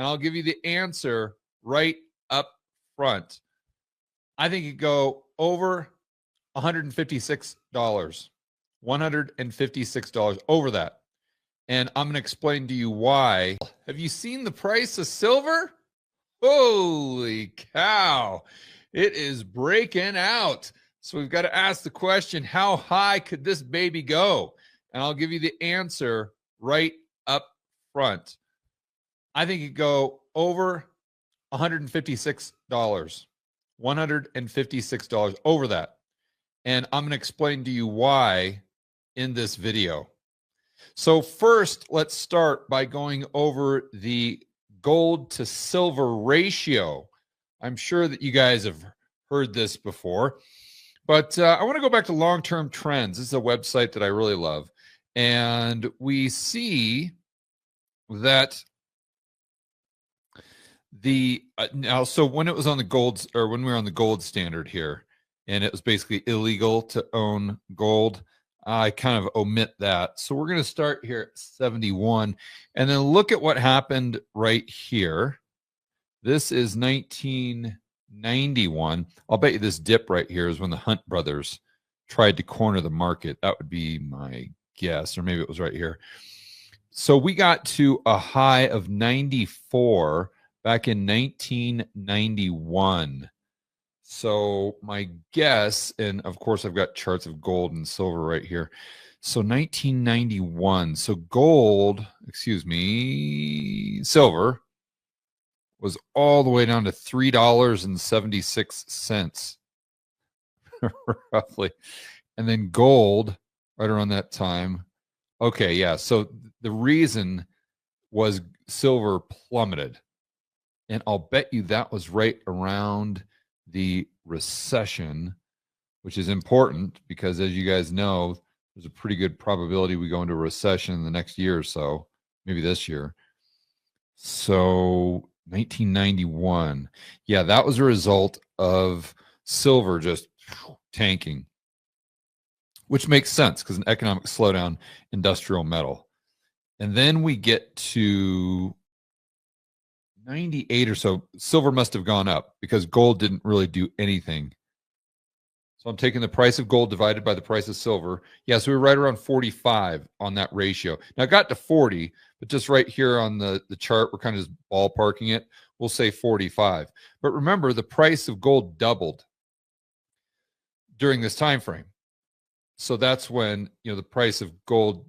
and I'll give you the answer right up front. I think you go over $156. $156 over that. And I'm going to explain to you why. Have you seen the price of silver? Holy cow. It is breaking out. So we've got to ask the question, how high could this baby go? And I'll give you the answer right up front. I think you go over $156. $156 over that. And I'm going to explain to you why in this video. So first, let's start by going over the gold to silver ratio. I'm sure that you guys have heard this before, but I want to go back to long-term trends. This is a website that I really love. And we see that now, so when it was on the gold, or when we were on the gold standard here, and it was basically illegal to own gold, I kind of omit that. So we're going to start here at 71 and then look at what happened right here. This is 1991. I'll bet you this dip right here is when the Hunt brothers tried to corner the market. That would be my guess, or maybe it was right here. So we got to a high of 94 back in 1991. So my guess, and of course I've got charts of gold and silver right here. So 1991. So gold, silver was all the way down to $3.76 roughly. And then gold right around that time. Okay, yeah. So the reason was silver plummeted. And I'll bet you that was right around the recession, which is important because, as you guys know, there's a pretty good probability we go into a recession in the next year or so, maybe this year. So 1991. Yeah, that was a result of silver just tanking, which makes sense because an economic slowdown, industrial metal. And then we get to 98 or so, silver must have gone up because gold didn't really do anything. So I'm taking the price of gold divided by the price of silver. Yeah, so we're right around 45 on that ratio. Now it got to 40, but just right here on the chart, we're kind of just ballparking it. We'll say 45. But remember, the price of gold doubled during this time frame. So that's when, the price of gold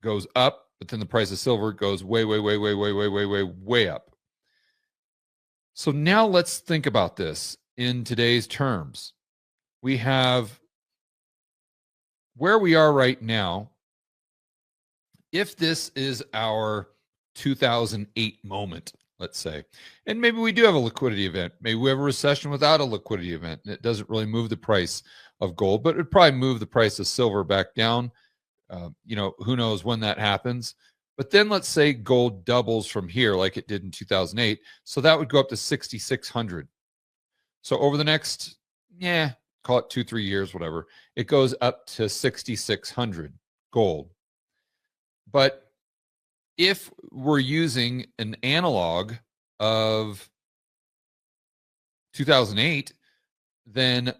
goes up, but then the price of silver goes way up. So now let's think about this in today's terms. We have where we are right now. If this is our 2008 moment, let's say, and maybe we do have a liquidity event, maybe we have a recession without a liquidity event, and it doesn't really move the price of gold, but it'd probably move the price of silver back down. Who knows when that happens. But then let's say gold doubles from here like it did in 2008. So that would go up to 6,600. So over the next, call it 2-3 years, whatever, it goes up to 6,600 gold. But if we're using an analog of 2008, then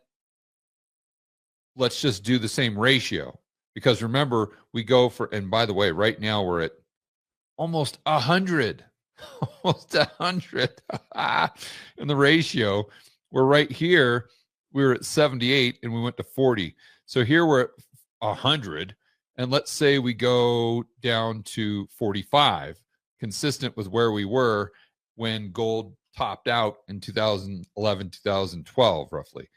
let's just do the same ratio. Because remember, we go for, and by the way, right now we're at almost 100. Almost 100. And the ratio, we're right here. We were at 78 and we went to 40. So here we're at 100. And let's say we go down to 45, consistent with where we were when gold topped out in 2011, 2012, roughly.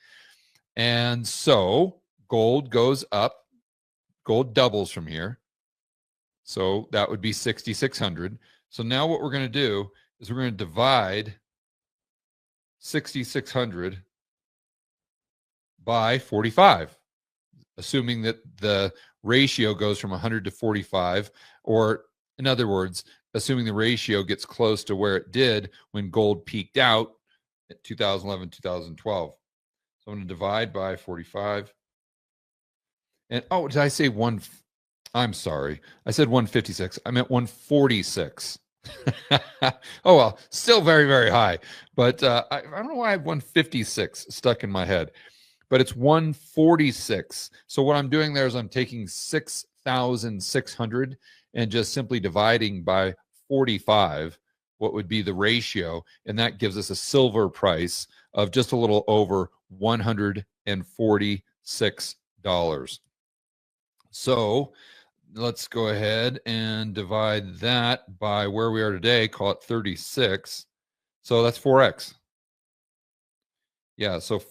And so gold goes up. Gold doubles from here. So that would be 6,600. So now what we're going to do is we're going to divide 6,600 by 45, assuming that the ratio goes from 100 to 45, or in other words, assuming the ratio gets close to where it did when gold peaked out at 2011, 2012. So I'm going to divide by 45. And did I say one? I'm sorry. I said 156. I meant 146. Oh, well, still very, very high. But I don't know why I have 156 stuck in my head, but it's 146. So what I'm doing there is I'm taking 6,600 and just simply dividing by 45, what would be the ratio. And that gives us a silver price of just a little over $146. So let's go ahead and divide that by where we are today, call it 36. So that's 4x. Yeah, so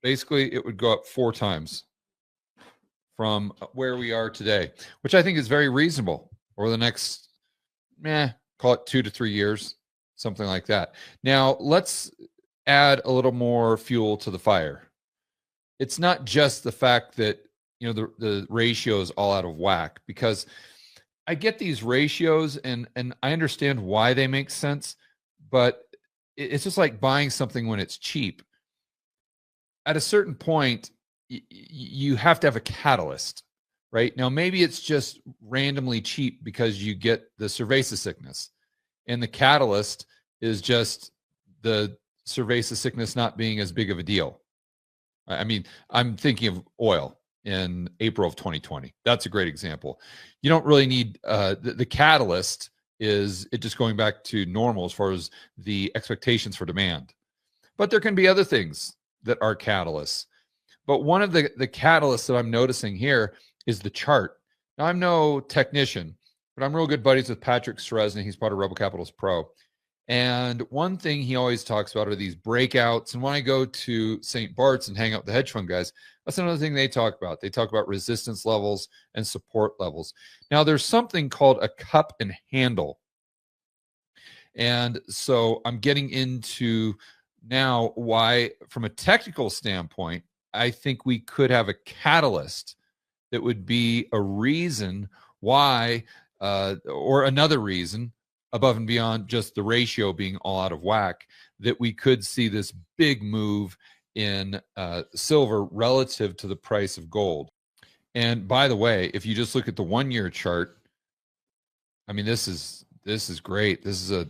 basically it would go up 4 times from where we are today, which I think is very reasonable over the next, call it 2 to 3 years, something like that. Now, let's add a little more fuel to the fire. It's not just the fact that, the ratio is all out of whack, because I get these ratios and I understand why they make sense, but it's just like buying something when it's cheap. At a certain point, you have to have a catalyst, right? Now, maybe it's just randomly cheap because you get the cerveza sickness, and the catalyst is just the cerveza sickness not being as big of a deal. I mean, I'm thinking of oil in April of 2020. That's a great example. You don't really need the catalyst is it just going back to normal as far as the expectations for demand. But there can be other things that are catalysts. But one of the catalysts that I'm noticing here is the chart. Now, I'm no technician, but I'm real good buddies with Patrick Sresnick. He's part of Rebel Capitalist Pro. And one thing he always talks about are these breakouts. And when I go to St. Bart's and hang out with the hedge fund guys, that's another thing they talk about. They talk about resistance levels and support levels. Now, there's something called a cup and handle. And so I'm getting into now why, from a technical standpoint, I think we could have a catalyst that would be a reason why, or another reason above and beyond just the ratio being all out of whack, that we could see this big move in silver relative to the price of gold. And by the way, if you just look at the 1-year chart, I mean, this is great. This is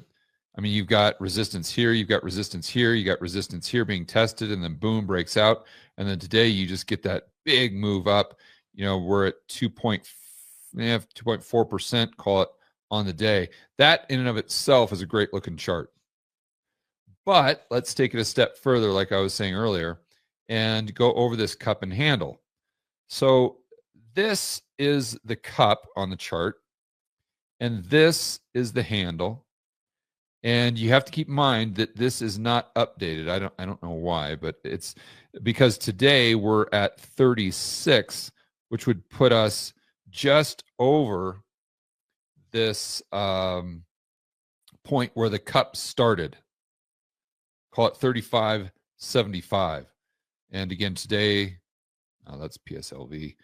you've got resistance here, you've got resistance here, you got resistance here being tested, and then boom, breaks out. And then today you just get that big move up. We're at 2.4%, call it, on the day. That in and of itself is a great looking chart. But let's take it a step further, like I was saying earlier, and go over this cup and handle. So this is the cup on the chart, and this is the handle. And you have to keep in mind that this is not updated. I don't know why, but it's because today we're at 36, which would put us just over this point where the cup started. Call it 35.75. And again, today, that's PSLV.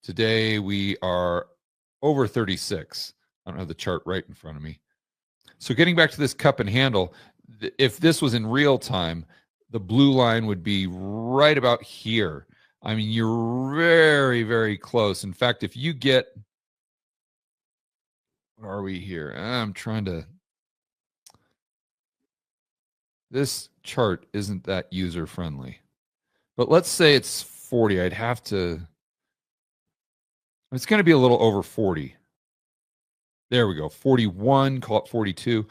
Today we are over 36. I don't have the chart right in front of me. So getting back to this cup and handle, if this was in real time, the blue line would be right about here. I mean, you're very, very close. In fact, if you get, where are we here? I'm trying to, this chart isn't that user friendly, but let's say it's 40. I'd have to, it's going to be a little over 40. There we go. 41, call it 42.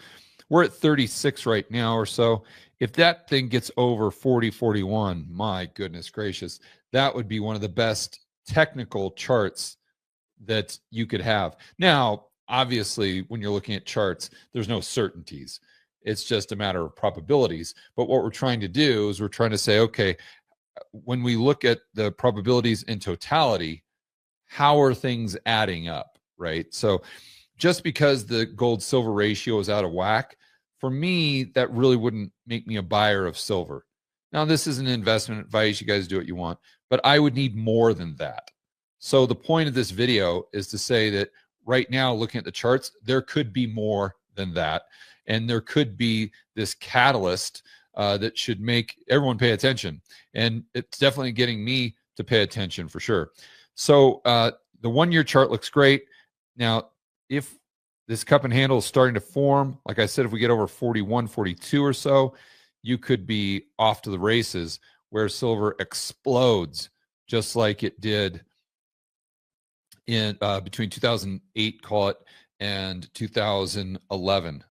We're at 36 right now or so. If that thing gets over 40, 41, my goodness gracious, that would be one of the best technical charts that you could have. Now, obviously, when you're looking at charts, there's no certainties. It's just a matter of probabilities. But what we're trying to do is we're trying to say, okay, when we look at the probabilities in totality, how are things adding up, right? So just because the gold silver ratio is out of whack, for me, that really wouldn't make me a buyer of silver. Now, this isn't investment advice. You guys do what you want, but I would need more than that. So the point of this video is to say that right now, looking at the charts, there could be more than that. And there could be this catalyst that should make everyone pay attention. And it's definitely getting me to pay attention for sure. So the 1-year chart looks great. Now, if This cup and handle is starting to form. Like I said, if we get over 41, 42 or so, you could be off to the races, where silver explodes just like it did in between 2008, call it, and 2011.